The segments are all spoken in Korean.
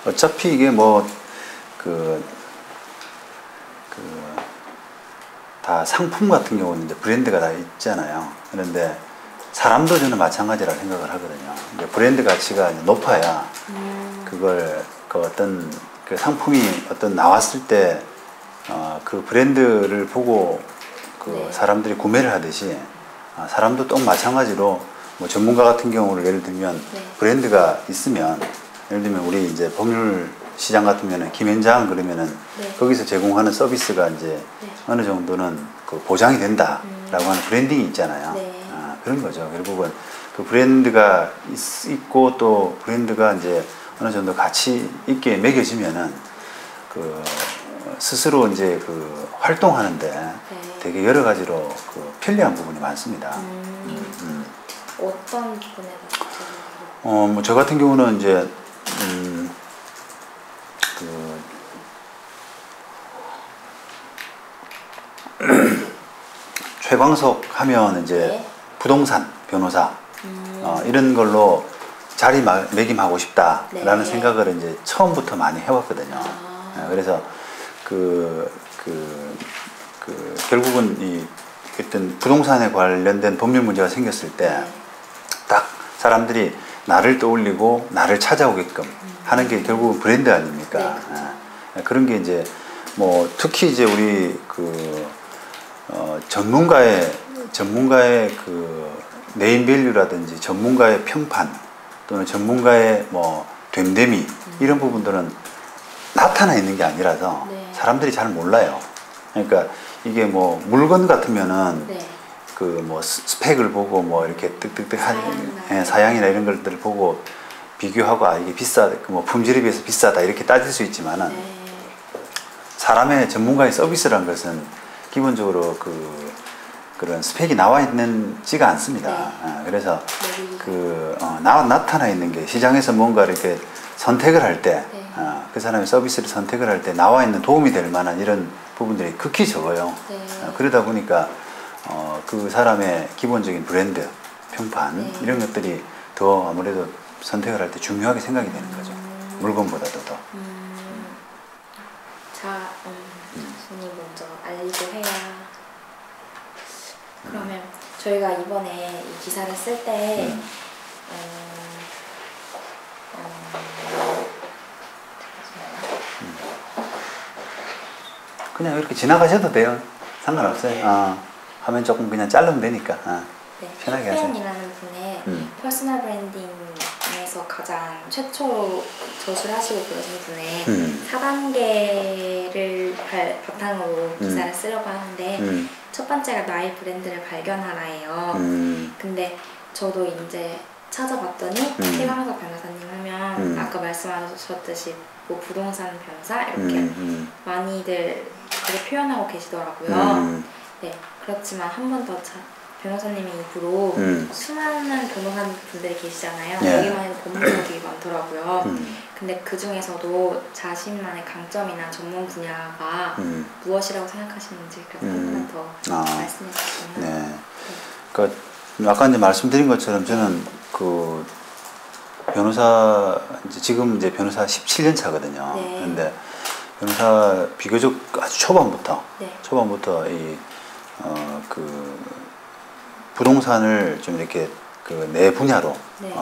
어차피 이게 뭐 다 상품 같은 경우는 이제 브랜드가 다 있잖아요. 그런데 사람도 저는 마찬가지라 생각을 하거든요. 이제 브랜드 가치가 높아야 그걸 그 어떤 그 상품이 어떤 나왔을 때 그 브랜드를 보고 그 네. 사람들이 구매를 하듯이 사람도 또 마찬가지로 뭐 전문가 같은 경우를 예를 들면 네. 브랜드가 있으면 예를 들면 우리 이제 법률 시장 같으면은 김현장 그러면은 네. 거기서 제공하는 서비스가 이제 네. 어느 정도는 그 보장이 된다라고 하는 브랜딩이 있잖아요. 네. 그런 거죠. 결국은 그 브랜드가 있고 또 브랜드가 이제 어느 정도 가치 있게 매겨지면은 그 스스로 이제 그 활동하는데 네. 되게 여러 가지로 그 편리한 부분이 많습니다. 어떤 부분에 뭐 저 같은 경우는 이제 최광석 하면 이제 네. 부동산 변호사 이런 걸로 자리 매김하고 싶다라는 네. 생각을 이제 처음부터 많이 해왔거든요. 그래서 결국은 이 어떤 부동산에 관련된 법률 문제가 생겼을 때 딱 사람들이 나를 떠올리고 나를 찾아오게끔 하는 게 결국은 브랜드 아닙니까? 네. 그런 게 이제 뭐 특히 이제 우리 전문가의 그 네임밸류라든지 전문가의 평판 또는 전문가의 뭐 됨됨이 이런 부분들은 나타나 있는 게 아니라서 네. 사람들이 잘 몰라요. 그러니까 이게 뭐 물건 같으면은 네. 그 뭐 스펙을 보고 뭐 이렇게 사양이나. 사양이나 이런 것들을 보고 비교하고 이게 뭐 품질에 비해서 비싸다 이렇게 따질 수 있지만은 네. 사람의 전문가의 서비스라는 것은 기본적으로 그런 스펙이 나와 있지가 않습니다. 네. 그래서 나타나 있는 게 시장에서 뭔가 이렇게 선택을 할 때 그 사람의 서비스를 선택을 할 때 나와 있는 도움이 될 만한 이런 부분들이 극히 적어요. 네. 그러다 보니까 그 사람의 기본적인 브랜드, 평판 네. 이런 것들이 더 아무래도 선택을 할 때 중요하게 생각이 되는 거죠. 물건보다도 더. 손을 먼저 알리고 해야. 그러면 저희가 이번에 이 기사를 쓸 때 그냥 이렇게 지나가셔도 돼요. 상관없어요. 네. 하면 조금 그냥 자르면 되니까 네. 편하게 하세요. 팬이라는 분의 퍼스널 브랜딩에서 가장 최초로 저술하시고 그러신 분의 4단계를 바탕으로 기사를 쓰려고 하는데 첫 번째가 나의 브랜드를 발견하라예요. 근데 저도 이제 찾아봤더니 최광석 변호사님 하면 아까 말씀하셨듯이 뭐 부동산 변호사 이렇게 많이들 그렇게 표현하고 계시더라고요. 네, 그렇지만 한 번 더 변호사님의 입으로 수많은 변호사분들이 계시잖아요. 네. 여기만 해도 법무법이 많더라고요. 근데 그 중에서도 자신만의 강점이나 전문 분야가 무엇이라고 생각하시는지 그래서 한 번 더 말씀해 주시면. 네. 그러니까 아까 이제 말씀드린 것처럼 저는 그 변호사 지금 이제 변호사 17년 차거든요. 네. 그런데 변호사 비교적 아주 초반부터 이 부동산을 좀 이렇게 내 분야로 네.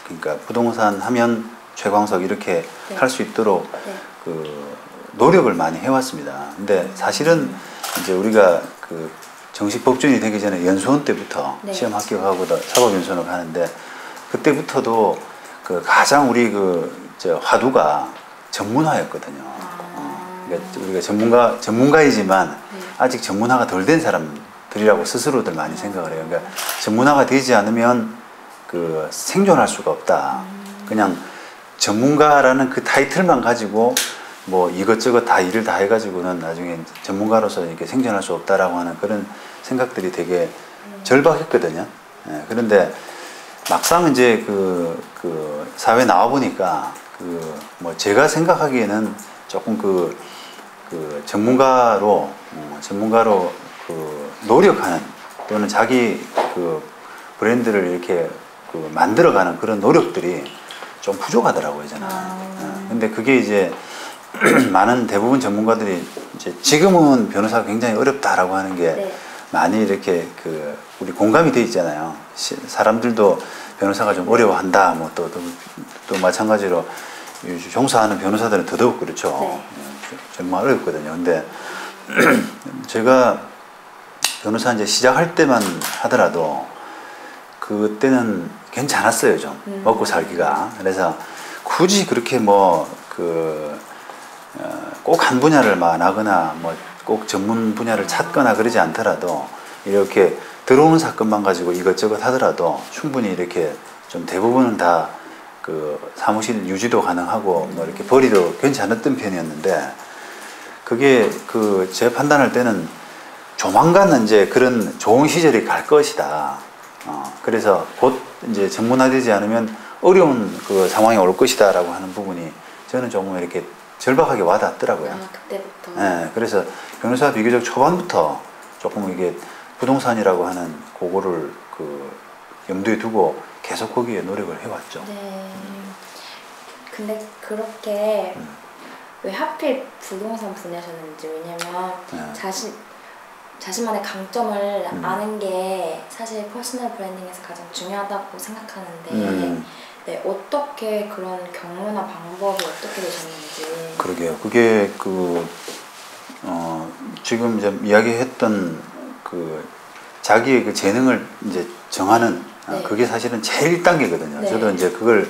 그러니까 부동산 하면 최광석 이렇게 네. 할 수 있도록 네. 노력을 많이 해왔습니다. 근데 사실은 이제 우리가 정식 법조인이 되기 전에 연수원 때부터 네. 시험 합격하고 사법연수원을 가는데 그때부터도 가장 우리 화두가 전문화였거든요. 그러니까 우리가 전문가이지만 아직 전문화가 덜 된 사람들이라고 스스로들 많이 생각을 해요. 그러니까 전문화가 되지 않으면 생존할 수가 없다. 그냥 전문가라는 그 타이틀만 가지고 뭐 이것저것 다 일을 다 해가지고는 나중에 전문가로서 이렇게 생존할 수 없다라고 하는 그런 생각들이 되게 절박했거든요. 그런데 막상 이제 사회 나와 보니까 뭐 제가 생각하기에는 조금 전문가로 노력하는 또는 자기 브랜드를 이렇게 만들어가는 그런 노력들이 좀 부족하더라고요, 저는. 근데 그게 이제 많은 대부분 전문가들이 이제 지금은 변호사가 굉장히 어렵다라고 하는 게 네. 많이 이렇게 그 우리 공감이 돼 있잖아요. 사람들도 변호사가 좀 어려워한다. 뭐 또 마찬가지로 종사하는 변호사들은 더더욱 그렇죠. 네. 정말 어렵거든요. 근데 제가 변호사 이제 시작할 때만 하더라도 그때는 괜찮았어요. 좀 먹고 살기가. 그래서 굳이 그렇게 뭐 꼭 한 분야를 막 나거나 뭐 꼭 전문 분야를 찾거나 그러지 않더라도 이렇게 들어오는 사건만 가지고 이것저것 하더라도 충분히 이렇게 좀 대부분은 다 그 사무실 유지도 가능하고 뭐 이렇게 벌이도 괜찮았던 편이었는데 그게 제 판단할 때는 조만간 이제 그런 좋은 시절이 갈 것이다. 그래서 곧 이제 전문화되지 않으면 어려운 그 상황이 올 것이다라고 하는 부분이 저는 조금 이렇게 절박하게 와닿더라고요. 그때부터. 네, 그래서 변호사 비교적 초반부터 조금 이게 부동산이라고 하는 그거를 염두에 두고 계속 거기에 노력을 해왔죠. 네. 근데 그렇게 왜 하필 부동산 분야셨는지 왜냐면 자신만의 강점을 아는 게 사실 퍼스널 브랜딩에서 가장 중요하다고 생각하는데 네, 어떻게 그런 경로나 방법이 어떻게 되셨는지. 그러게요. 그게 지금 이제 이야기했던 자기의 그 재능을 이제 정하는 네. 그게 사실은 제일 1단계거든요. 네. 저도 이제 그걸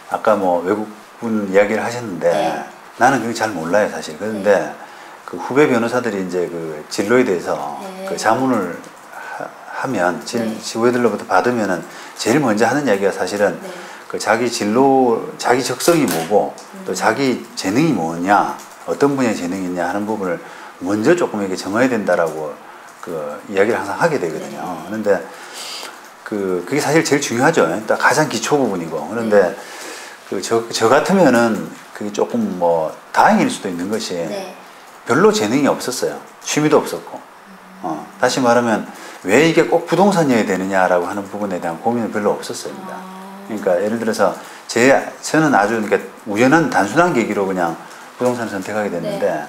아까 뭐 외국분 이야기를 하셨는데 네. 나는 그게 잘 몰라요, 사실. 그런데 네. 그 후배 변호사들이 이제 그 진로에 대해서 네. 그 자문을 하면 네. 후배들로부터 받으면은 제일 먼저 하는 이야기가 사실은 네. 그 자기 진로, 자기 적성이 뭐고 또 자기 재능이 뭐냐, 어떤 분야의 재능이 있냐 하는 부분을 먼저 조금 이렇게 정해야 된다라고 이야기를 항상 하게 되거든요. 네. 그런데 그게 사실 제일 중요하죠. 딱 가장 기초 부분이고. 그런데 네. 저 같으면은 그게 조금 뭐 다행일 수도 있는 것이 네. 별로 재능이 없었어요. 취미도 없었고. 다시 말하면 왜 이게 꼭 부동산이어야 되느냐라고 하는 부분에 대한 고민은 별로 없었습니다. 그러니까 예를 들어서 저는 아주 그러니까 우연한 단순한 계기로 그냥 부동산을 선택하게 됐는데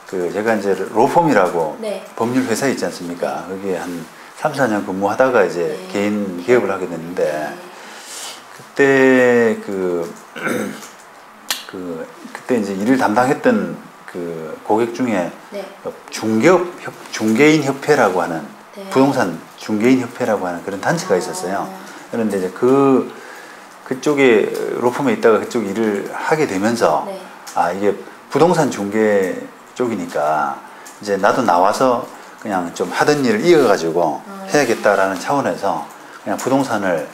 제가 이제 로펌이라고 네. 법률 회사 있지 않습니까? 거기에 한 3, 4년 근무하다가 이제 네. 개인 기업을 하게 됐는데 네. 그때 그때 이제 일을 담당했던 고객 중에 네. 중개인 협회라고 하는 네. 부동산 중개인 협회라고 하는 그런 단체가 있었어요. 그런데 이제 그쪽에 로펌에 있다가 그쪽 일을 하게 되면서 네. 이게 부동산 중개 쪽이니까 이제 나도 나와서 그냥 좀 하던 일을 이어가지고 해야겠다라는 차원에서 그냥 부동산을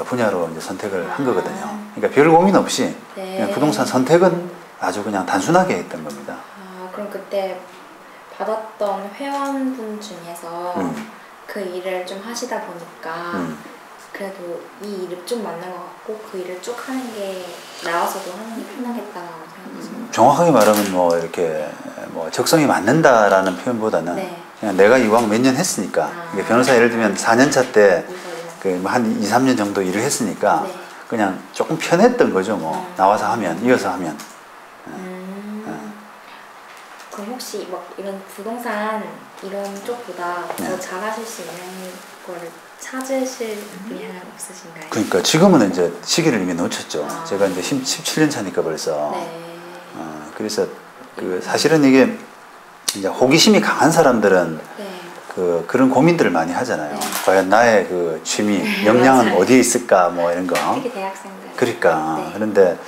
분야로 이제 선택을 한 거거든요. 그러니까 별 고민 없이 네. 그냥 부동산 선택은 아주 그냥 단순하게 했던 겁니다. 그럼 그때 받았던 회원분 중에서 그 일을 좀 하시다 보니까 그래도 이 일을 좀 맞는 것 같고 그 일을 쭉 하는 게 나와서도 하는 게 편하겠다고 생각하시나요? 정확하게 말하면 뭐 이렇게 뭐 적성이 맞는다라는 표현보다는 네. 그냥 내가 이왕 몇 년 했으니까 이게 변호사 예를 들면 4년차 때 한 2, 3년 정도 일을 했으니까 네. 그냥 조금 편했던 거죠. 뭐 나와서 하면 이어서 하면. 그럼 혹시 막 이런 부동산 이런 쪽보다 더 잘하실 수 있는 거를 찾으실 의향은 없으신가요? 그러니까 지금은 이제 시기를 이미 놓쳤죠. 제가 이제 17년 차니까 벌써. 네. 그래서 사실은 이게 이제 호기심이 강한 사람들은 네. 그런 고민들을 많이 하잖아요. 네. 과연 나의 취미, 역량은 맞아요. 어디에 있을까, 뭐 이런 거. 특히 대학생들. 그러니까. 네. 그런데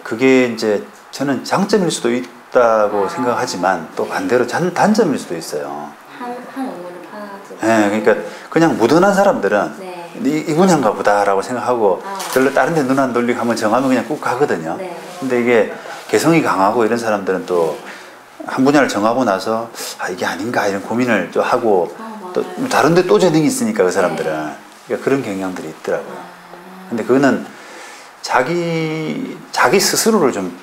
그게 이제 저는 장점일 수도 있다고 생각하지만 또 반대로 단점일 수도 있어요. 한 업무를 파지. 네, 그러니까 그냥 무던한 사람들은 네. 이 분야인가 보다라고 생각하고 별로 다른 데 눈 안 돌리고 한번 정하면 그냥 꾹 가거든요. 네. 근데 이게 개성이 강하고 이런 사람들은 또 한 분야를 정하고 나서 이게 아닌가 이런 고민을 또 하고 또 다른 데 또 재능이 있으니까 그 사람들은 그러니까 그런 경향들이 있더라고요. 근데 그거는 자기 스스로를 좀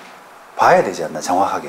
봐야 되지 않나 정확하게.